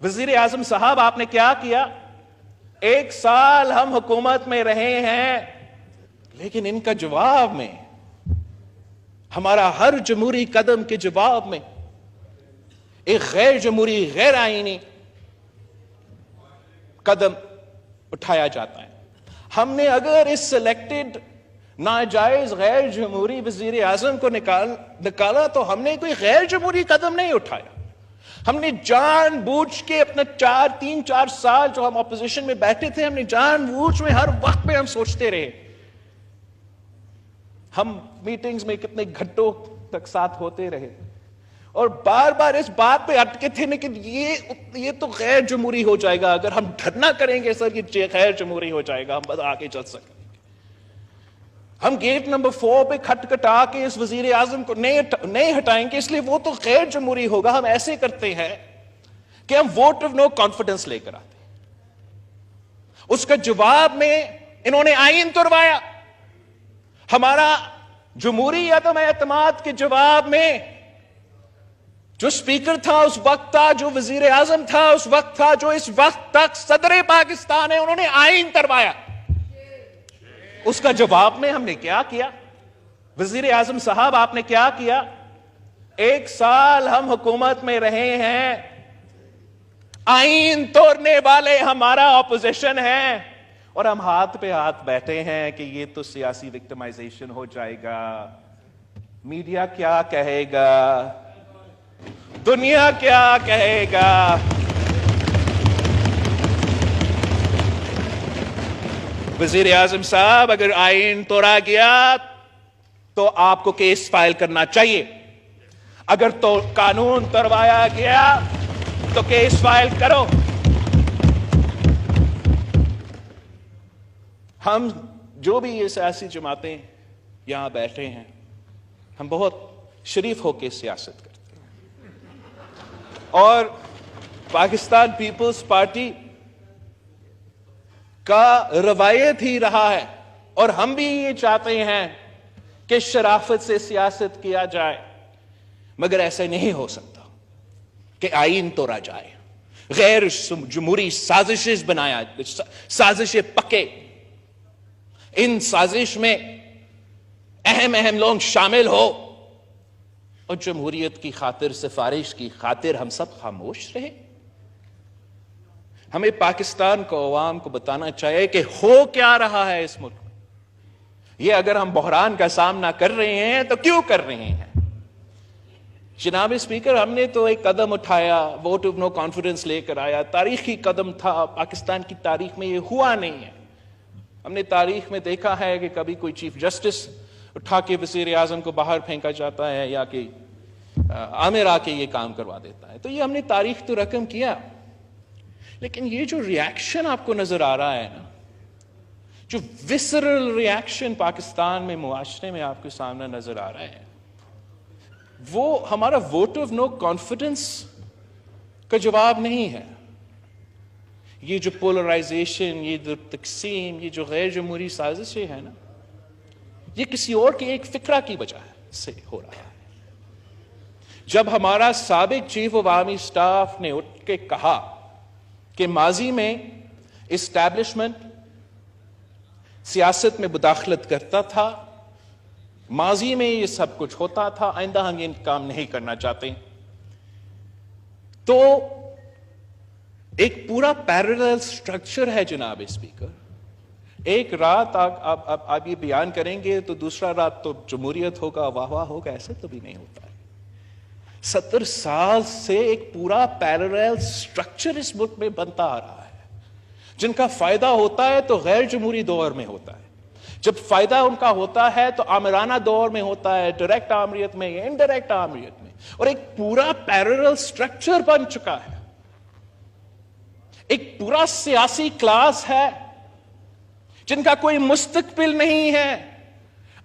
وزیر اعظم صاحب آپ نے کیا کیا؟ 1 سال ہم حکومت میں رہے ہیں، لیکن ان کا جواب میں، ہمارا ہر جمہوری قدم کے جواب میں ایک غیر جمہوری، غیر آئینی قدم اٹھایا جاتا ہے۔ ہم نے اگر اس سلیکٹڈ ناجائز غیر جمہوری وزیر اعظم کو نکالا تو ہم نے کوئی غیر جمہوری قدم نہیں اٹھایا۔ ہم نے جان بوجھ کے اپنا 3-4 سال جو ہم اپوزیشن میں بیٹھے تھے، ہم نے جان بوجھ میں ہر وقت پہ ہم سوچتے رہے۔ ہم میٹنگز میں کتنے گھنٹوں تک ساتھ ہوتے رہے اور بار بار اس بات پہ اٹکے تھے لیکن یہ تو غیر جمہوری ہو جائے گا، اگر ہم دھرنا کریں گے سر یہ غیر جمہوری ہو جائے گا، ہم بس آگے چل سکیں گے۔ ہم گیٹ نمبر 4 پہ کھٹکھٹا کے اس وزیر اعظم کو نہیں ہٹائیں گے، اس لیے وہ تو غیر جمہوری ہوگا۔ ہم ایسے کرتے ہیں کہ ہم ووٹ آف نو کانفیڈنس لے کر آتے ہیں۔ اس کا جواب میں انہوں نے آئین توڑوایا۔ ہمارا جمہوری عدم اعتماد کے جواب میں جو اسپیکر تھا اس وقت تھا، جو وزیر اعظم تھا اس وقت تھا، جو اس وقت تک صدر پاکستان ہے، انہوں نے آئین توڑوایا۔ اس کا جواب میں ہم نے کیا کیا؟ وزیر اعظم صاحب آپ نے کیا کیا؟ 1 سال ہم حکومت میں رہے ہیں، آئین توڑنے والے ہمارا اپوزیشن ہے اور ہم ہاتھ پہ ہاتھ بیٹھے ہیں کہ یہ تو سیاسی وکٹمائزیشن ہو جائے گا، میڈیا کیا کہے گا، دنیا کیا کہے گا۔ وزیر اعظم صاحب اگر آئین توڑا گیا تو آپ کو کیس فائل کرنا چاہیے، اگر تو قانون توڑوایا گیا تو کیس فائل کرو۔ ہم جو بھی یہ سیاسی جماعتیں یہاں بیٹھے ہیں، ہم بہت شریف ہو کے سیاست کرتے ہیں اور پاکستان پیپلز پارٹی کا روایت ہی رہا ہے اور ہم بھی یہ چاہتے ہیں کہ شرافت سے سیاست کیا جائے، مگر ایسا نہیں ہو سکتا کہ آئین توڑا جائے، غیر جمہوری سازشیں بنایا، سازشیں پکے، ان سازش میں اہم لوگ شامل ہو اور جمہوریت کی خاطر، سفارش کی خاطر ہم سب خاموش رہے۔ ہمیں پاکستان کو، عوام کو بتانا چاہیے کہ ہو کیا رہا ہے اس ملک میں۔ یہ اگر ہم بحران کا سامنا کر رہے ہیں تو کیوں کر رہے ہیں؟ جناب اسپیکر، ہم نے تو ایک قدم اٹھایا، ووٹ آف نو کانفیڈنس لے کر آیا، تاریخی قدم تھا، پاکستان کی تاریخ میں یہ ہوا نہیں ہے۔ ہم نے تاریخ میں دیکھا ہے کہ کبھی کوئی چیف جسٹس اٹھا کے وزیر اعظم کو باہر پھینکا جاتا ہے یا کہ عامر آ کے یہ کام کروا دیتا ہے، تو یہ ہم نے تاریخ تو رقم کیا، لیکن یہ جو ریاکشن آپ کو نظر آ رہا ہے نا، جو وسرل ریاکشن پاکستان میں، معاشرے میں آپ کے سامنے نظر آ رہا ہے، وہ ہمارا ووٹ آف نو کانفیڈنس کا جواب نہیں ہے۔ یہ جو پولرائزیشن، یہ جو تقسیم، یہ جو غیر جمہوری سازشیں ہیں نا، یہ کسی اور کی ایک فکرہ کی وجہ سے ہو رہا ہے۔ جب ہمارا سابق چیف آف آرمی سٹاف نے اٹھ کے کہا کہ ماضی میں اسٹیبلشمنٹ سیاست میں مداخلت کرتا تھا، ماضی میں یہ سب کچھ ہوتا تھا، آئندہ ہم یہ کام نہیں کرنا چاہتے، تو ایک پورا پیرلل سٹرکچر ہے جناب اسپیکر۔ ایک رات آپ یہ بیان کریں گے تو دوسرا رات تو جمہوریت ہوگا، واہ واہ ہوگا، ایسے تو بھی نہیں ہوتا ہے۔ 70 سال سے ایک پورا پیرلل سٹرکچر اس ملک میں بنتا آ رہا ہے، جن کا فائدہ ہوتا ہے تو غیر جمہوری دور میں ہوتا ہے، جب فائدہ ان کا ہوتا ہے تو آمرانہ دور میں ہوتا ہے، ڈائریکٹ آمریت میں یا انڈائریکٹ آمریت میں، اور ایک پورا پیرلل سٹرکچر بن چکا ہے۔ ایک پورا سیاسی کلاس ہے جن کا کوئی مستقبل نہیں ہے۔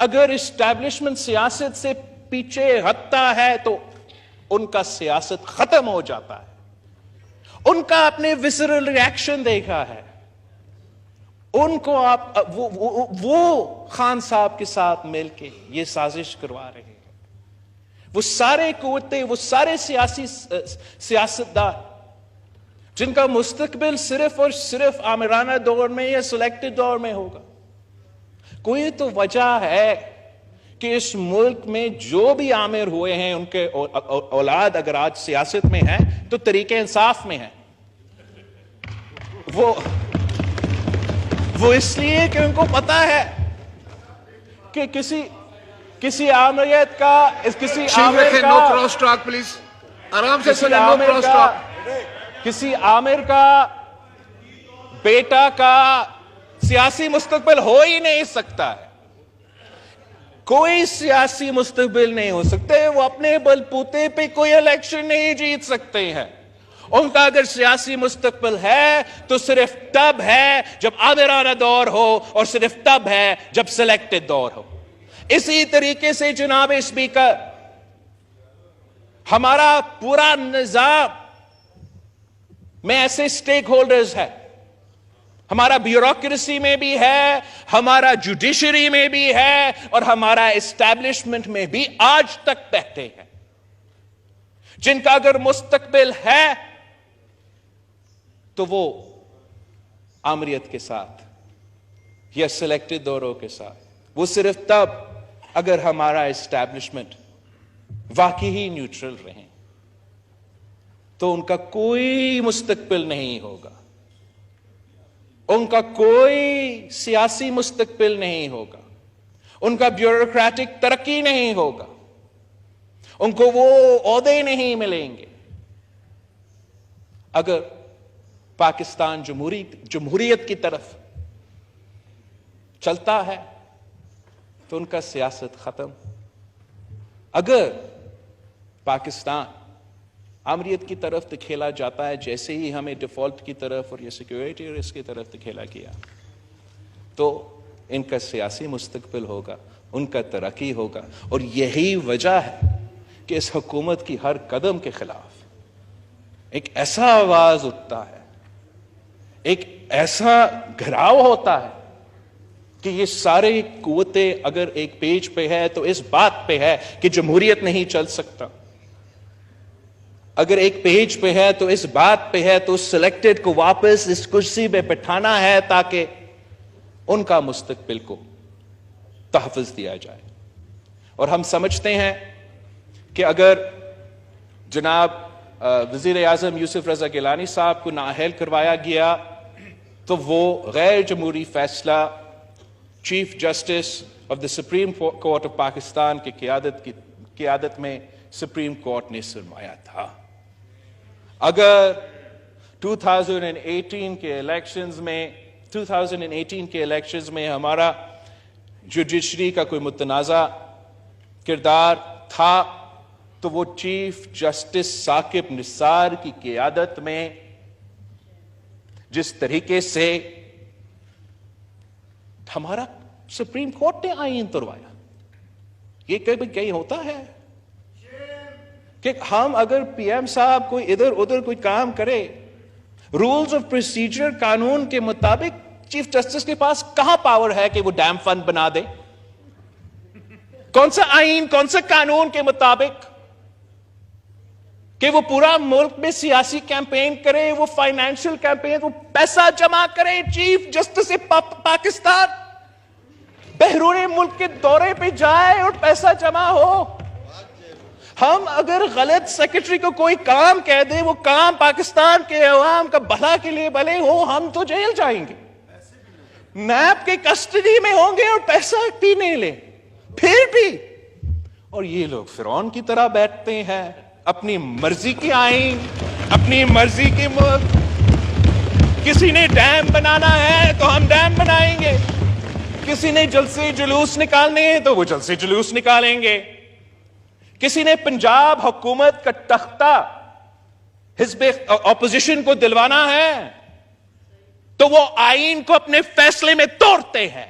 اگر اسٹیبلشمنٹ سیاست سے پیچھے ہٹتا ہے تو ان کا سیاست ختم ہو جاتا ہے۔ ان کا اپنے وسرل ریاکشن دیکھا ہے، ان کو آپ وہ خان صاحب کے ساتھ مل کے یہ سازش کروا رہے ہیں۔ وہ سارے قوتیں، وہ سارے سیاستدان جن کا مستقبل صرف اور صرف آمرانہ دور میں یا سلیکٹڈ دور میں ہوگا. کوئی تو وجہ ہے کہ اس ملک میں جو بھی آمر ہوئے ہیں ان کے اولاد اگر آج سیاست میں ہیں تو طریق انصاف میں ہیں. وہ اس لیے کہ ان کو پتا ہے کہ کسی آمریت کا کسی عامر کا بیٹا کا سیاسی مستقبل ہو ہی نہیں سکتا ہے. کوئی سیاسی مستقبل نہیں ہو سکتے. وہ اپنے بل بوتے پہ کوئی الیکشن نہیں جیت سکتے ہیں. ان کا اگر سیاسی مستقبل ہے تو صرف تب ہے جب آمرانہ دور ہو اور صرف تب ہے جب سلیکٹڈ دور ہو. اسی طریقے سے جناب اسپیکر ہمارا پورا نظام میں ایسے سٹیک ہولڈرز ہے. ہمارا بیوروکریسی میں بھی ہے, ہمارا جوڈیشری میں بھی ہے, اور ہمارا اسٹیبلشمنٹ میں بھی آج تک بیٹھے ہیں جن کا اگر مستقبل ہے تو وہ آمریت کے ساتھ یا سلیکٹڈ دوروں کے ساتھ. وہ صرف تب اگر ہمارا اسٹیبلشمنٹ واقعی نیوٹرل رہے تو ان کا کوئی مستقبل نہیں ہوگا. ان کا کوئی سیاسی مستقبل نہیں ہوگا. ان کا بیوروکریٹک ترقی نہیں ہوگا. ان کو وہ عہدے نہیں ملیں گے. اگر پاکستان جمہوریت کی طرف چلتا ہے تو ان کا سیاست ختم. اگر پاکستان آمریت کی طرف دکھیلا جاتا ہے جیسے ہی ہمیں ڈیفالٹ کی طرف اور یہ سیکیورٹی اور اس کی طرف دکھیلا کیا, تو ان کا سیاسی مستقبل ہوگا, ان کا ترقی ہوگا. اور یہی وجہ ہے کہ اس حکومت کی ہر قدم کے خلاف ایک ایسا آواز اٹھتا ہے, ایک ایسا گھراؤ ہوتا ہے کہ یہ سارے قوتیں اگر ایک پیج پہ ہے تو اس بات پہ ہے کہ جمہوریت نہیں چل سکتا. اگر ایک پیج پہ ہے تو اس بات پہ ہے تو سلیکٹڈ کو واپس اس کرسی پہ بٹھانا ہے تاکہ ان کا مستقبل کو تحفظ دیا جائے. اور ہم سمجھتے ہیں کہ اگر جناب وزیر اعظم یوسف رضا گیلانی صاحب کو نااہل کروایا گیا تو وہ غیر جمہوری فیصلہ chief justice of the supreme court of Pakistan کی قیادت میں سپریم کورٹ نے سرمایا تھا. اگر 2018 کے الیکشنز میں ہمارا جوڈیشری کا کوئی متنازع کردار تھا تو وہ چیف جسٹس ثاقب نثار کی قیادت میں جس طریقے سے ہمارا سپریم کورٹ نے آئین تروایا, یہ کہیں ہوتا ہے کہ ہم اگر پی ایم صاحب کوئی ادھر ادھر کوئی کام کرے, رولز آف پروسیجر قانون کے مطابق چیف جسٹس کے پاس کہاں پاور ہے کہ وہ ڈیم فنڈ بنا دے؟ کون سا آئین, کون سا قانون کے مطابق کہ وہ پورا ملک میں سیاسی کیمپین کرے, وہ فائنینشل کیمپین, وہ پیسہ جمع کرے. چیف جسٹس پاکستان بیرون ملک کے دورے پہ جائے اور پیسہ جمع ہو. ہم اگر غلط سیکرٹری کو کوئی کام کہہ دیں, وہ کام پاکستان کے عوام کا بھلا کے لیے بھلے ہو, ہم تو جیل جائیں گے, نیب کے کسٹڈی میں ہوں گے اور پیسہ بھی نہیں لیں پھر بھی. اور یہ لوگ فرعون کی طرح بیٹھتے ہیں, اپنی مرضی کی آئین, اپنی مرضی کی ملک. کسی نے ڈیم بنانا ہے تو ہم ڈیم بنائیں گے, کسی نے جلسے جلوس نکالنے ہیں تو وہ جلسے جلوس نکالیں گے. کسی نے پنجاب حکومت کا تختہ حزب اپوزیشن کو دلوانا ہے تو وہ آئین کو اپنے فیصلے میں توڑتے ہیں,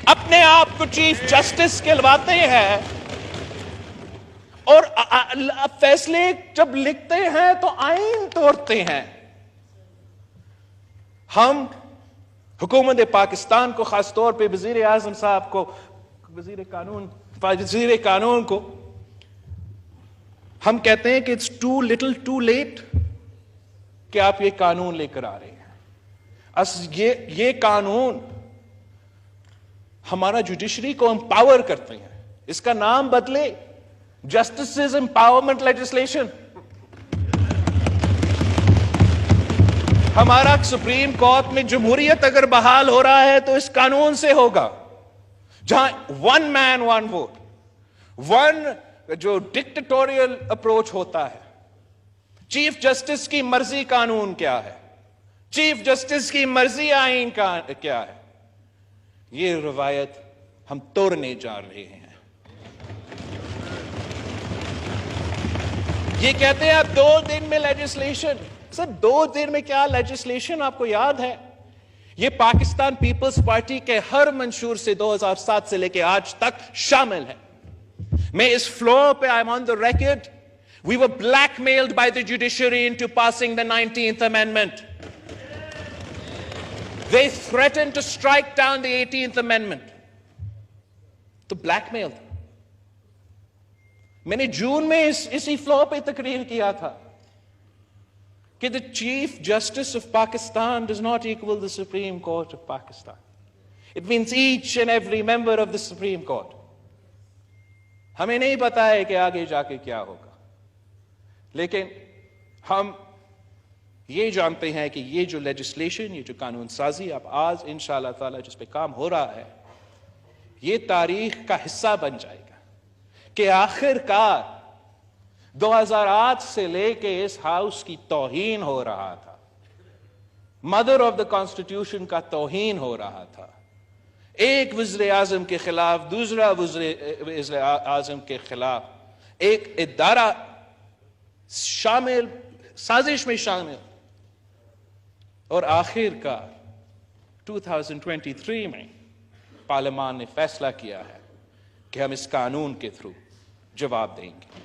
اپنے آپ کو چیف جسٹس کہلواتے ہیں, اور فیصلے جب لکھتے ہیں تو آئین توڑتے ہیں. ہم حکومت پاکستان کو, خاص طور پہ وزیر اعظم صاحب کو, وزیر قانون کو ہم کہتے ہیں کہ it's too little too late. کہ آپ یہ قانون لے کر آ رہے ہیں. یہ قانون ہمارا جوڈیشری کو امپاور کرتے ہیں. اس کا نام بدلے جسٹسز امپاورمنٹ لیجسلیشن. ہمارا سپریم کورٹ میں جمہوریت اگر بحال ہو رہا ہے تو اس قانون سے ہوگا, جہاں ون مین ون ووٹ, جو ڈکٹیٹوریل اپروچ ہوتا ہے. چیف جسٹس کی مرضی قانون کیا ہے, چیف جسٹس کی مرضی آئین کیا ہے. یہ روایت ہم توڑنے جا رہے ہیں. یہ کہتے ہیں آپ 2 دن میں لیجسلیشن. سر 2 دن میں کیا لیجسلیشن, آپ کو یاد ہے یہ پاکستان پیپلز پارٹی کے ہر منشور سے 2007 سے لے کے آج تک شامل ہے. میں اس فلور پہ I'm on the record, we were blackmailed by the judiciary into passing the 19th Amendment. They threatened to strike down the 18th Amendment. تو blackmail. میں نے جون میں اسی فلور پہ تقریر کیا تھا کہ the Chief Justice of Pakistan does not equal the Supreme Court of Pakistan. It means each and every member of the Supreme Court. ہمیں نہیں پتا ہے کہ آگے جا کے کیا ہوگا, لیکن ہم یہ جانتے ہیں کہ یہ جو لیجسلیشن, یہ جو قانون سازی اب آج انشاءاللہ تعالی جس پہ کام ہو رہا ہے, یہ تاریخ کا حصہ بن جائے گا کہ آخر کار 2008 سے لے کے اس ہاؤس کی توہین ہو رہا تھا, مدر آف دا کانسٹیٹیوشن کا توہین ہو رہا تھا. ایک وزیر اعظم کے خلاف دوسرا وزیر اعظم کے خلاف ایک ادارہ شامل, سازش میں شامل, اور آخر کار 2023 میں پارلیمان نے فیصلہ کیا ہے کہ ہم اس قانون کے تھرو جواب دیں گے.